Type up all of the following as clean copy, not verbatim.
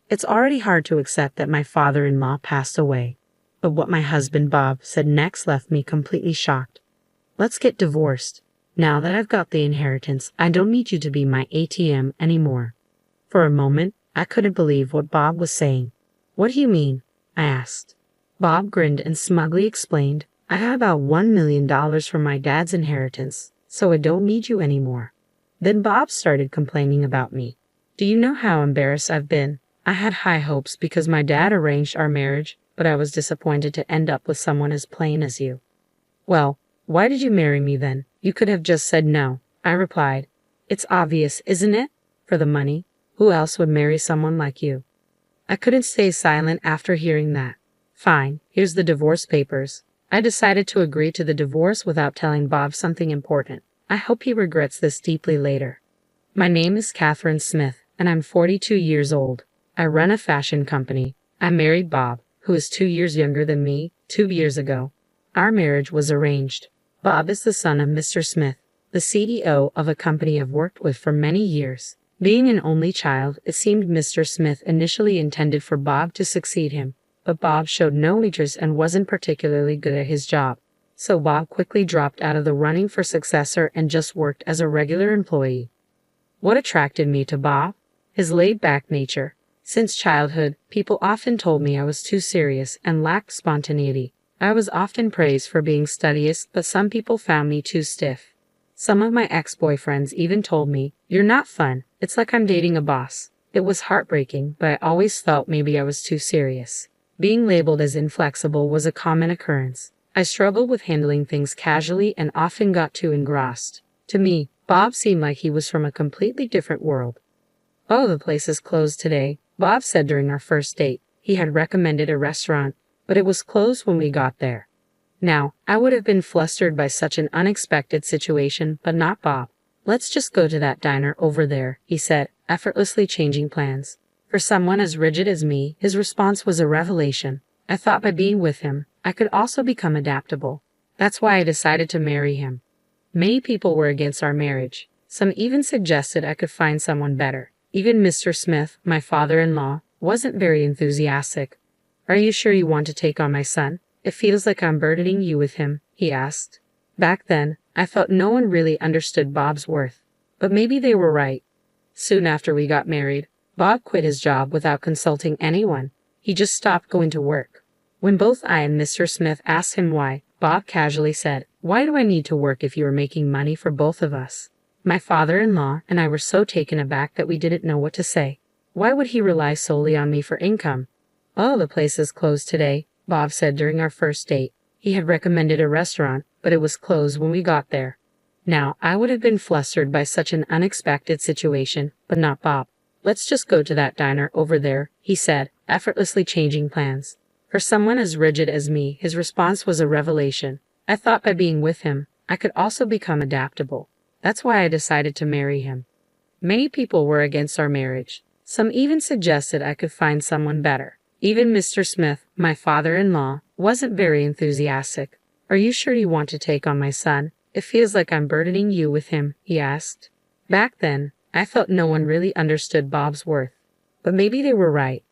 It's already hard to accept that my father-in-law passed away. But what my husband Bob said next left me completely shocked. Let's get divorced. Now that I've got the inheritance, I don't need you to be my ATM anymore. For a moment, I couldn't believe what Bob was saying. What do you mean? I asked. Bob grinned and smugly explained, I have about $1 million from my dad's inheritance, so I don't need you anymore. Then Bob started complaining about me. Do you know how embarrassed I've been? I had high hopes because my dad arranged our marriage, but I was disappointed to end up with someone as plain as you. Well, why did you marry me then? You could have just said no, I replied. It's obvious, isn't it? For the money. Who else would marry someone like you? I couldn't stay silent after hearing that. Fine, here's the divorce papers. I decided to agree to the divorce without telling Bob something important. I hope he regrets this deeply later. My name is Catherine Smith, and I'm 42 years old. I run a fashion company. I married Bob, who is 2 years younger than me, 2 years ago. Our marriage was arranged. Bob is the son of Mr. Smith, the CEO of a company I've worked with for many years. Being an only child, it seemed Mr. Smith initially intended for Bob to succeed him, but Bob showed no interest and wasn't particularly good at his job. So Bob quickly dropped out of the running for successor and just worked as a regular employee. What attracted me to Bob? His laid-back nature. Since childhood, people often told me I was too serious and lacked spontaneity. I was often praised for being studious, but some people found me too stiff. Some of my ex-boyfriends even told me, "You're not fun. It's like I'm dating a boss." It was heartbreaking, but I always felt maybe I was too serious. Being labeled as inflexible was a common occurrence. I struggled with handling things casually and often got too engrossed. To me, Bob seemed like he was from a completely different world. "Oh, the place is closed today," Bob said during our first date. He had recommended a restaurant, but it was closed when we got there. Now, I would have been flustered by such an unexpected situation, but not Bob. "Let's just go to that diner over there," he said, effortlessly changing plans. For someone as rigid as me, his response was a revelation. I thought by being with him, I could also become adaptable. That's why I decided to marry him. Many people were against our marriage. Some even suggested I could find someone better. Even Mr. Smith, my father-in-law, wasn't very enthusiastic. "Are you sure you want to take on my son? It feels like I'm burdening you with him," he asked. Back then, I felt no one really understood Bob's worth. But maybe they were right. Soon after we got married, Bob quit his job without consulting anyone. He just stopped going to work. When both I and Mr. Smith asked him why, Bob casually said, "Why do I need to work if you are making money for both of us?" My father-in-law and I were so taken aback that we didn't know what to say. Why would he rely solely on me for income? "Oh, the place is closed today," Bob said during our first date. He had recommended a restaurant, but it was closed when we got there. Now, I would have been flustered by such an unexpected situation, but not Bob. "Let's just go to that diner over there," he said, effortlessly changing plans. For someone as rigid as me, his response was a revelation. I thought by being with him, I could also become adaptable. That's why I decided to marry him. Many people were against our marriage. Some even suggested I could find someone better. Even Mr. Smith, my father-in-law, wasn't very enthusiastic. "Are you sure you want to take on my son? It feels like I'm burdening you with him," he asked. Back then, I felt no one really understood Bob's worth. But maybe they were right.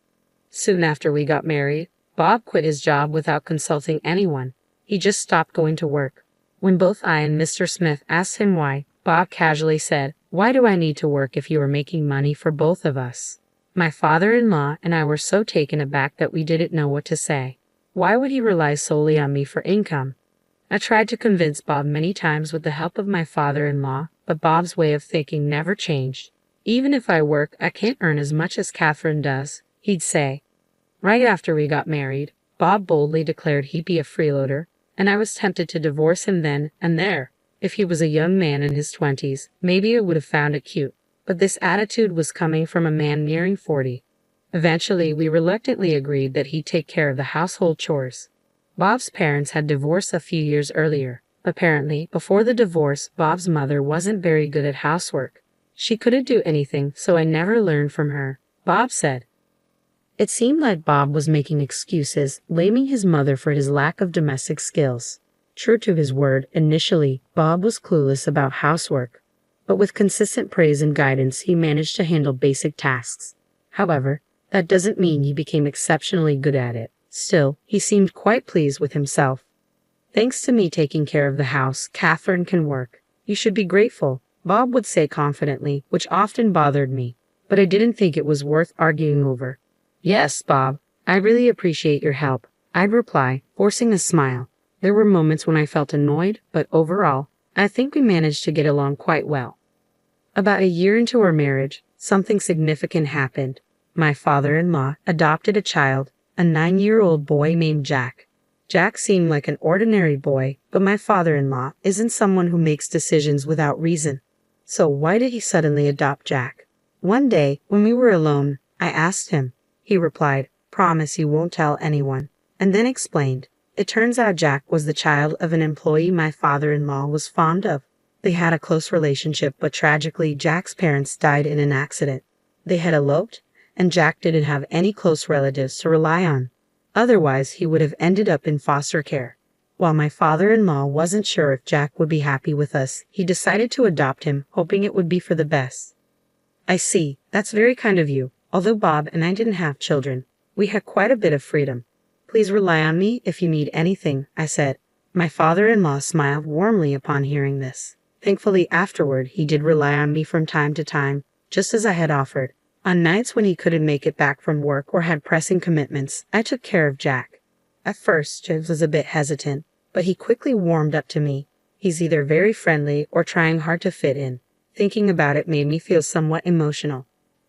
Soon after we got married, Bob quit his job without consulting anyone. He just stopped going to work. When both I and Mr. Smith asked him why, Bob casually said, "Why do I need to work if you are making money for both of us?" My father-in-law and I were so taken aback that we didn't know what to say. Why would he rely solely on me for income? I tried to convince Bob many times with the help of my father-in-law, but Bob's way of thinking never changed. "Even if I work, I can't earn as much as Catherine does," he'd say. Right after we got married, Bob boldly declared he'd be a freeloader, and I was tempted to divorce him then and there. If he was a young man in his 20s, maybe I would have found it cute. But this attitude was coming from a man nearing 40. Eventually, we reluctantly agreed that he'd take care of the household chores. Bob's parents had divorced a few years earlier. Apparently, before the divorce, Bob's mother wasn't very good at housework. She couldn't do anything, so I never learned from her, Bob said. It seemed like Bob was making excuses, blaming his mother for his lack of domestic skills. True to his word, initially, Bob was clueless about housework. But with consistent praise and guidance, he managed to handle basic tasks. However, That doesn't mean he became exceptionally good at it. Still, he seemed quite pleased with himself. Thanks to me taking care of the house, Catherine can work. You should be grateful, Bob would say confidently, which often bothered me, but I didn't think it was worth arguing over. Yes, Bob, I really appreciate your help, I'd reply, forcing a smile. There were moments when I felt annoyed, but overall, I think we managed to get along quite well. About a year into our marriage, something significant happened. My father-in-law adopted a child, a 9-year-old boy named Jack. Jack seemed like an ordinary boy, but my father-in-law isn't someone who makes decisions without reason. So why did he suddenly adopt Jack? One day, when we were alone, I asked him. He replied, "Promise you won't tell anyone," and then explained. It turns out Jack was the child of an employee my father-in-law was fond of. They had a close relationship, but tragically Jack's parents died in an accident. They had eloped, and Jack didn't have any close relatives to rely on. Otherwise, he would have ended up in foster care. While my father-in-law wasn't sure if Jack would be happy with us, he decided to adopt him, hoping it would be for the best. I see, that's very kind of you. Although Bob and I didn't have children, we had quite a bit of freedom. Please rely on me if you need anything, I said. My father-in-law smiled warmly upon hearing this. Thankfully, afterward, he did rely on me from time to time, just as I had offered. On nights when he couldn't make it back from work or had pressing commitments, I took care of Jack. At first, James was a bit hesitant, but he quickly warmed up to me. He's either very friendly or trying hard to fit in. Thinking about it made me feel somewhat emotional.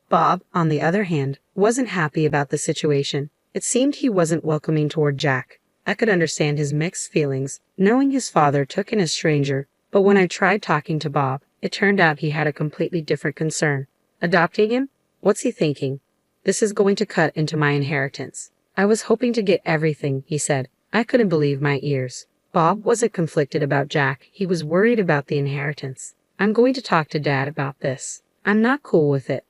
Bob, on the other hand, wasn't happy about the situation. It seemed he wasn't welcoming toward Jack. I could understand his mixed feelings, knowing his father took in a stranger, but when I tried talking to Bob, it turned out he had a completely different concern. Adopting him? What's he thinking? This is going to cut into my inheritance. I was hoping to get everything, he said. I couldn't believe my ears. Bob wasn't conflicted about Jack. He was worried about the inheritance. I'm going to talk to Dad about this. I'm not cool with it.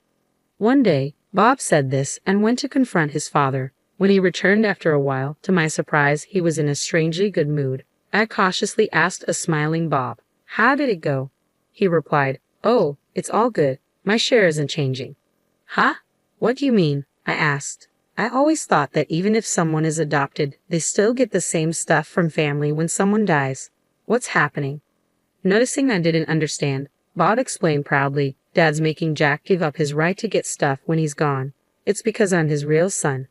One day, Bob said this and went to confront his father. When he returned after a while, to my surprise, he was in a strangely good mood. I cautiously asked a smiling Bob, "How did it go?" He replied, "Oh, it's all good. My share isn't changing." Huh? What do you mean? I asked. I always thought that even if someone is adopted, they still get the same stuff from family when someone dies. What's happening? Noticing I didn't understand, Bob explained proudly, "Dad's making Jack give up his right to get stuff when he's gone. It's because I'm his real son."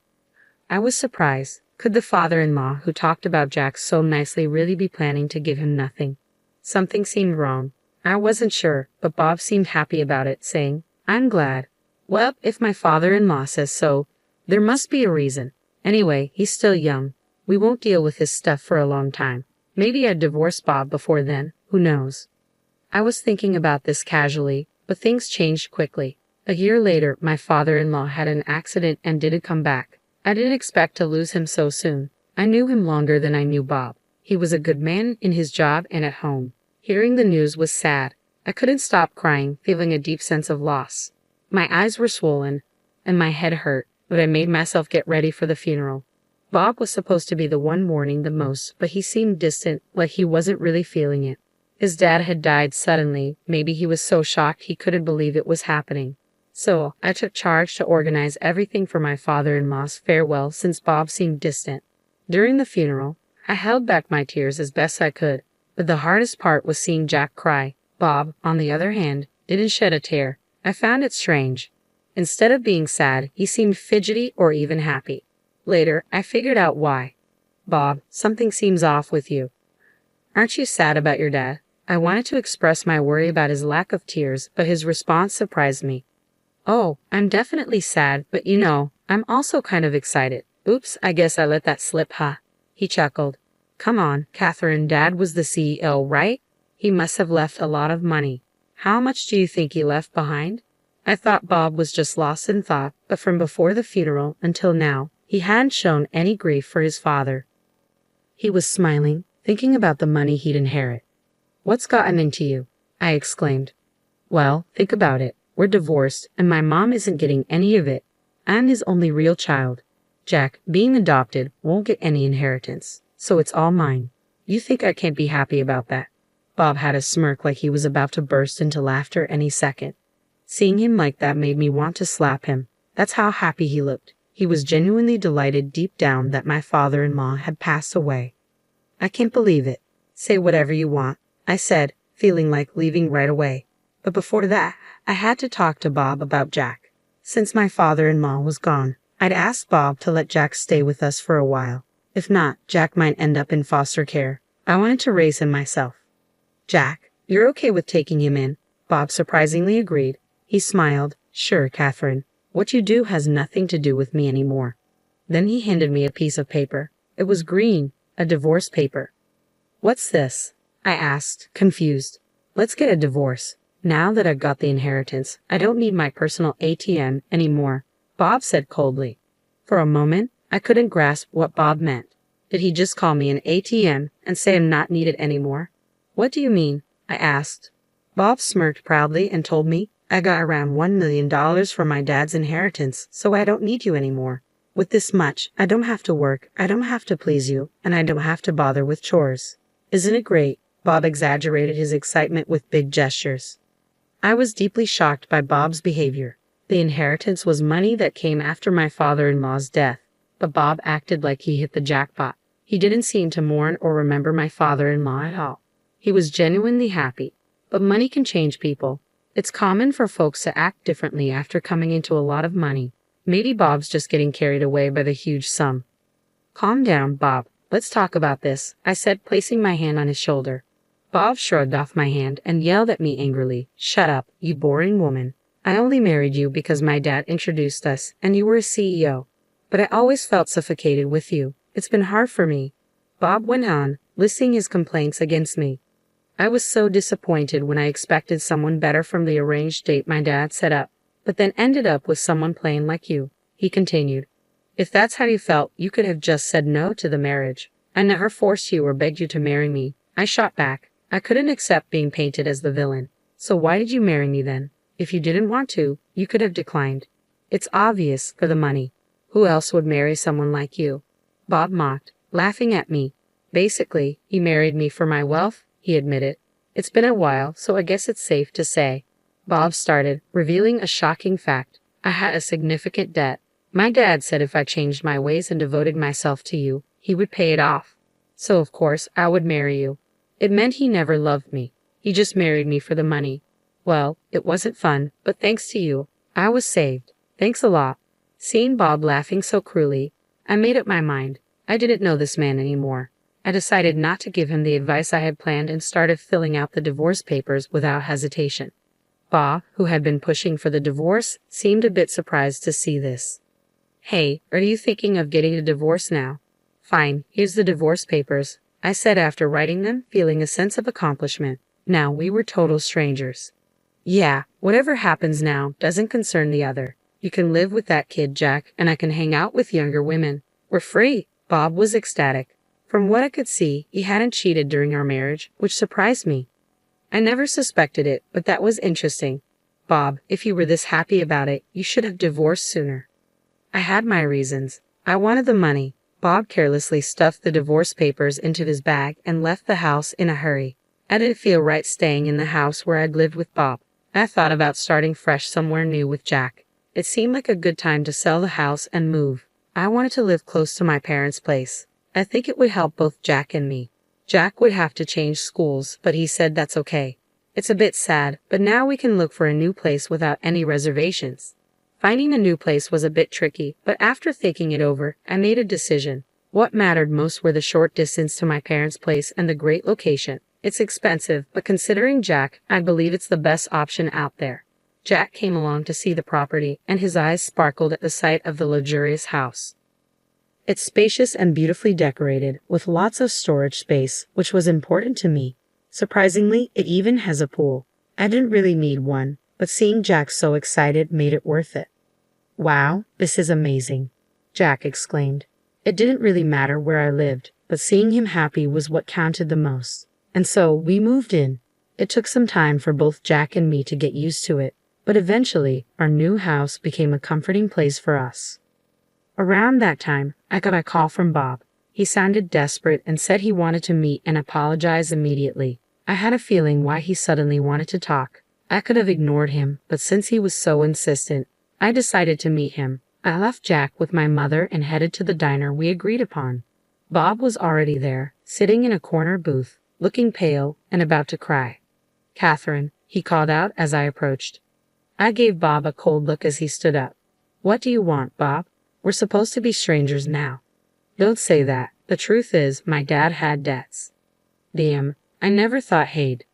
I was surprised. Could the father-in-law who talked about Jack so nicely really be planning to give him nothing? Something seemed wrong. I wasn't sure, but Bob seemed happy about it, saying, "I'm glad. Well, if my father-in-law says so, there must be a reason. Anyway, he's still young. We won't deal with his stuff for a long time. Maybe I'd divorce Bob before then, who knows?" I was thinking about this casually, but things changed quickly. A year later, my father-in-law had an accident and didn't come back. I didn't expect to lose him so soon. I knew him longer than I knew Bob. He was a good man in his job and at home. Hearing the news was sad. I couldn't stop crying, feeling a deep sense of loss. My eyes were swollen, and my head hurt, but I made myself get ready for the funeral. Bob was supposed to be the one mourning the most, but he seemed distant, like he wasn't really feeling it. His dad had died suddenly. Maybe he was so shocked he couldn't believe it was happening. So, I took charge to organize everything for my father-in-law's farewell since Bob seemed distant. During the funeral, I held back my tears as best I could, but the hardest part was seeing Jack cry. Bob, on the other hand, didn't shed a tear. I found it strange. Instead of being sad, he seemed fidgety or even happy. Later, I figured out why. "Bob, something seems off with you. Aren't you sad about your dad?" I wanted to express my worry about his lack of tears, but his response surprised me. "Oh, I'm definitely sad, but I'm also kind of excited. Oops, I guess I let that slip, huh?" He chuckled. "Come on, Catherine, Dad was the CEO, right? He must have left a lot of money. How much do you think he left behind?" I thought Bob was just lost in thought, but from before the funeral until now, he hadn't shown any grief for his father. He was smiling, thinking about the money he'd inherit. "What's gotten into you?" I exclaimed. "Well, think about it. We're divorced, and my mom isn't getting any of it. I'm his only real child. Jack, being adopted, won't get any inheritance, so it's all mine. You think I can't be happy about that?" Bob had a smirk like he was about to burst into laughter any second. Seeing him like that made me want to slap him. That's how happy he looked. He was genuinely delighted deep down that my father-in-law had passed away. I can't believe it. Say whatever you want, I said, feeling like leaving right away. But before that, I had to talk to Bob about Jack. Since my father-in-law was gone, I'd asked Bob to let Jack stay with us for a while. If not, Jack might end up in foster care. I wanted to raise him myself. Jack, you're okay with taking him in? Bob surprisingly agreed. He smiled. Sure, Catherine. What you do has nothing to do with me anymore. Then he handed me a piece of paper. It was green, a divorce paper. What's this? I asked, confused. Let's get a divorce. Now that I've got the inheritance, I don't need my personal ATM anymore, Bob said coldly. For a moment, I couldn't grasp what Bob meant. Did he just call me an ATM and say I'm not needed anymore? What do you mean? I asked. Bob smirked proudly and told me I got around $1 million from my dad's inheritance, so I don't need you anymore. With this much, I don't have to work, I don't have to please you, and I don't have to bother with chores. Isn't it great? Bob exaggerated his excitement with big gestures. I was deeply shocked by Bob's behavior. The inheritance was money that came after my father-in-law's death, but Bob acted like he hit the jackpot. He didn't seem to mourn or remember my father-in-law at all. He was genuinely happy. But money can change people. It's common for folks to act differently after coming into a lot of money. Maybe Bob's just getting carried away by the huge sum. Calm down, Bob. Let's talk about this, I said, placing my hand on his shoulder. Bob shrugged off my hand and yelled at me angrily. Shut up, you boring woman. I only married you because my dad introduced us and you were a CEO. But I always felt suffocated with you. It's been hard for me. Bob went on, listing his complaints against me. I was so disappointed when I expected someone better from the arranged date my dad set up, but then ended up with someone plain like you, he continued. If that's how you felt, you could have just said no to the marriage. I never forced you or begged you to marry me. I shot back. I couldn't accept being painted as the villain. So why did you marry me then? If you didn't want to, you could have declined. It's obvious, for the money. Who else would marry someone like you? Bob mocked, laughing at me. Basically, he married me for my wealth, he admitted. It's been a while, so I guess it's safe to say. Bob started, revealing a shocking fact. I had a significant debt. My dad said if I changed my ways and devoted myself to you, he would pay it off. So of course, I would marry you. It meant he never loved me. He just married me for the money. Well, it wasn't fun, but thanks to you, I was saved. Thanks a lot. Seeing Bob laughing so cruelly, I made up my mind. I didn't know this man anymore. I decided not to give him the advice I had planned and started filling out the divorce papers without hesitation. Bob, who had been pushing for the divorce, seemed a bit surprised to see this. Hey, are you thinking of getting a divorce now? Fine, here's the divorce papers, I said after writing them, feeling a sense of accomplishment. Now we were total strangers. Yeah, whatever happens now doesn't concern the other. You can live with that kid, Jack, and I can hang out with younger women. We're free. Bob was ecstatic. From what I could see, he hadn't cheated during our marriage, which surprised me. I never suspected it, but that was interesting. Bob, if you were this happy about it, you should have divorced sooner. I had my reasons. I wanted the money. Bob carelessly stuffed the divorce papers into his bag and left the house in a hurry. I didn't feel right staying in the house where I'd lived with Bob. I thought about starting fresh somewhere new with Jack. It seemed like a good time to sell the house and move. I wanted to live close to my parents' place. I think it would help both Jack and me. Jack would have to change schools, but he said that's okay. It's a bit sad, but now we can look for a new place without any reservations. Finding a new place was a bit tricky, but after thinking it over, I made a decision. What mattered most were the short distance to my parents' place and the great location. It's expensive, but considering Jack, I believe it's the best option out there. Jack came along to see the property, and his eyes sparkled at the sight of the luxurious house. It's spacious and beautifully decorated, with lots of storage space, which was important to me. Surprisingly, it even has a pool. I didn't really need one, but seeing Jack so excited made it worth it. Wow, this is amazing, Jack exclaimed. It didn't really matter where I lived, but seeing him happy was what counted the most. And so, we moved in. It took some time for both Jack and me to get used to it, but eventually, our new house became a comforting place for us. Around that time, I got a call from Bob. He sounded desperate and said he wanted to meet and apologize immediately. I had a feeling why he suddenly wanted to talk. I could have ignored him, but since he was so insistent, I decided to meet him. I left Jack with my mother and headed to the diner we agreed upon. Bob was already there, sitting in a corner booth, looking pale and about to cry. "Catherine," he called out as I approached. I gave Bob a cold look as he stood up. "What do you want, Bob? We're supposed to be strangers now." "Don't say that. The truth is, my dad had debts." "Damn, I never thought he'd."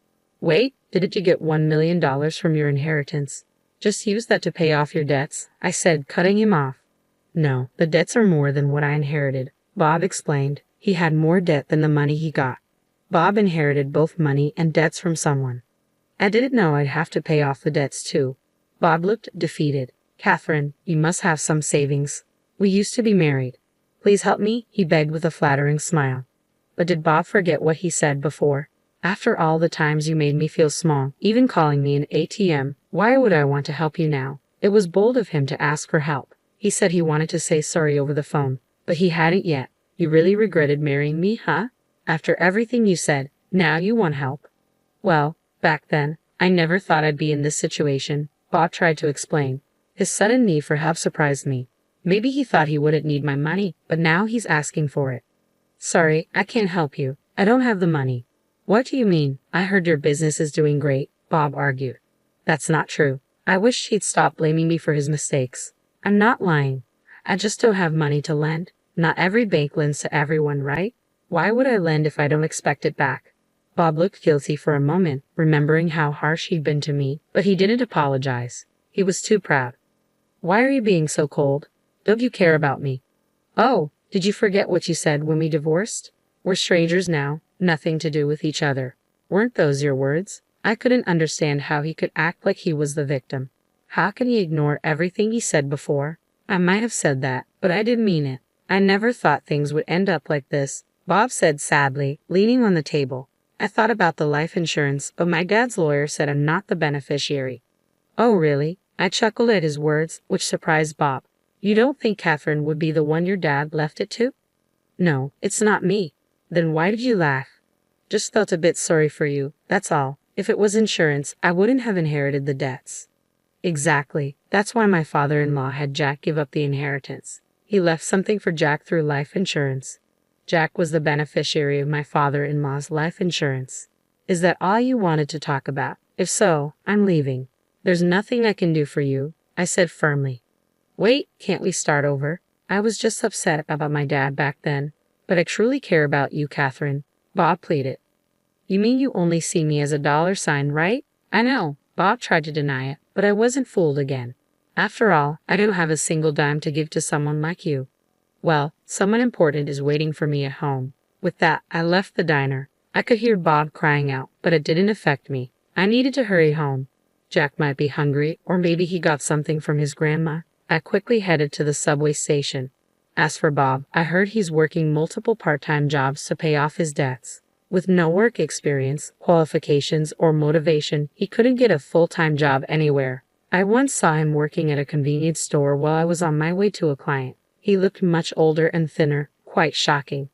"Wait, didn't you get $1 million from your inheritance? Just use that to pay off your debts," I said, cutting him off. "No, the debts are more than what I inherited," Bob explained. He had more debt than the money he got. Bob inherited both money and debts from someone. I didn't know I'd have to pay off the debts too. Bob looked defeated. "Catherine, you must have some savings. We used to be married. Please help me," he begged with a flattering smile. But did Bob forget what he said before? "After all the times you made me feel small, even calling me an ATM, why would I want to help you now?" It was bold of him to ask for help. He said he wanted to say sorry over the phone, but he hadn't yet. "You really regretted marrying me, huh? After everything you said, now you want help?" "Well, back then, I never thought I'd be in this situation," Bob tried to explain. His sudden need for help surprised me. Maybe he thought he wouldn't need my money, but now he's asking for it. "Sorry, I can't help you. I don't have the money." "What do you mean? I heard your business is doing great," Bob argued. "That's not true. I wish he'd stop blaming me for his mistakes. I'm not lying. I just don't have money to lend. Not every bank lends to everyone, right? Why would I lend if I don't expect it back?" Bob looked guilty for a moment, remembering how harsh he'd been to me, but he didn't apologize. He was too proud. "Why are you being so cold? Don't you care about me?" "Oh, did you forget what you said when we divorced? We're strangers now, nothing to do with each other." Weren't those your words? I couldn't understand how he could act like he was the victim. How can he ignore everything he said before? "I might have said that, but I didn't mean it. I never thought things would end up like this," Bob said sadly, leaning on the table. "I thought about the life insurance, but my dad's lawyer said I'm not the beneficiary." "Oh, really?" I chuckled at his words, which surprised Bob. "You don't think Catherine would be the one your dad left it to?" "No, it's not me." "Then why did you laugh?" "Just felt a bit sorry for you, that's all. If it was insurance, I wouldn't have inherited the debts." "Exactly. That's why my father-in-law had Jack give up the inheritance. He left something for Jack through life insurance. Jack was the beneficiary of my father-in-law's life insurance." "Is that all you wanted to talk about? If so, I'm leaving." "There's nothing I can do for you," I said firmly. "Wait, can't we start over? I was just upset about my dad back then, but I truly care about you, Catherine," Bob pleaded. "You mean you only see me as a dollar sign, right?" "I know." Bob tried to deny it, but I wasn't fooled again. "After all, I don't have a single dime to give to someone like you." "Well, someone important is waiting for me at home." With that, I left the diner. I could hear Bob crying out, but it didn't affect me. I needed to hurry home. Jack might be hungry, or maybe he got something from his grandma. I quickly headed to the subway station. As for Bob, I heard he's working multiple part-time jobs to pay off his debts. With no work experience, qualifications, or motivation, he couldn't get a full-time job anywhere. I once saw him working at a convenience store while I was on my way to a client. He looked much older and thinner, quite shocking.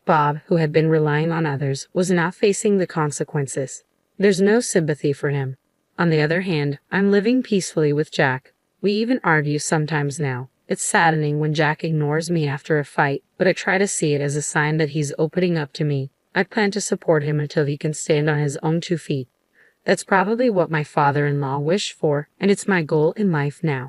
Bob, who had been relying on others, was now facing the consequences. There's no sympathy for him. On the other hand, I'm living peacefully with Jack. We even argue sometimes now. It's saddening when Jack ignores me after a fight, but I try to see it as a sign that he's opening up to me. I plan to support him until he can stand on his own 2 feet. That's probably what my father-in-law wished for, and it's my goal in life now.